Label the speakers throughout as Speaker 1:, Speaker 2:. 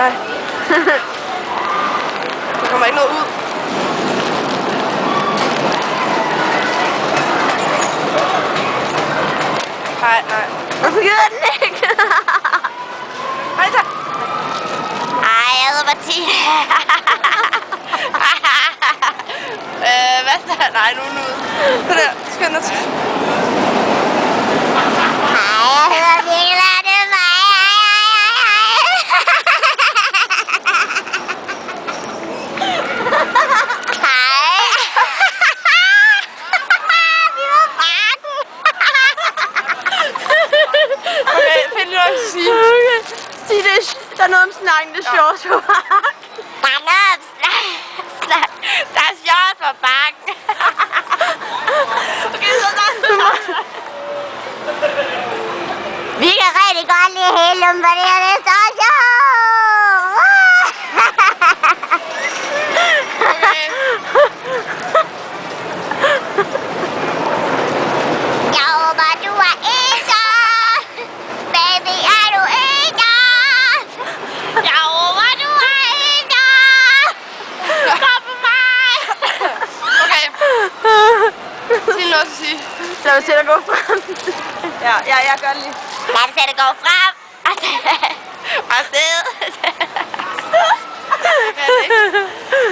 Speaker 1: Nej. Der kommer ikke noget ud. Nej.
Speaker 2: Hvorfor gør den ikke?
Speaker 1: Hej da.
Speaker 2: Ej, jeg hedder Martine.
Speaker 1: Hvad så? Nej, nu. Så der, skynd dig.
Speaker 2: Hej, jeg hedder Nicola, det er mig. Hej. Vi var bakken.
Speaker 1: Okay, find noget at sige.
Speaker 3: Okay. Sig det, der er noget om snakken, det er sjovt.
Speaker 2: Der er noget om snak. Der er sjovt på bakken.
Speaker 1: Okay, så der.
Speaker 2: Vi kan rigtig godt lide helium, for det er så sjovt.
Speaker 1: Okay.
Speaker 2: Jeg håber, du er enig. Baby, er du enig? Jeg håber, du er enig. Kom på mig.
Speaker 1: Okay. Sig noget at sige.
Speaker 3: Lad os se dig gå frem.
Speaker 1: Ja, jeg gør det lige.
Speaker 2: Lad os se det gå frem.
Speaker 1: Afsted.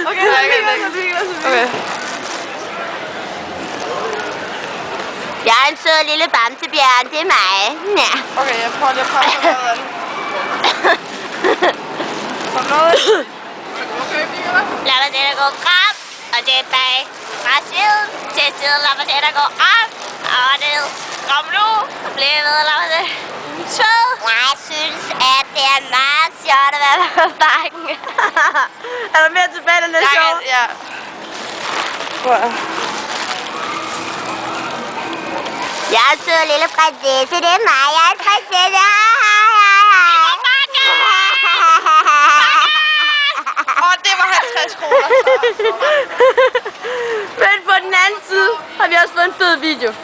Speaker 1: Okay, nej, jeg kan det ikke. Okay.
Speaker 2: Jeg er en sød lille bamsebjørn, det er mig. Ja.
Speaker 1: Okay, jeg prøver lige at prøve noget andet. Kom noget. Okay,
Speaker 2: Lad mig se dig gå frem og tilbage. Fra side til side. Lad mig se dig gå op og ned. Kom nu. Bliv ved, lad mig se. Sød. Jeg synes, at det er meget sjovt at være på bakken.
Speaker 3: Er der mere tilbage, den er sjov?
Speaker 1: Ja.
Speaker 2: Jeg er en sød lille prinsesse, det er mig. Jeg er en prinsesse.
Speaker 1: Det var 50 kroner.
Speaker 3: Men på den anden side har vi også fået en fed video.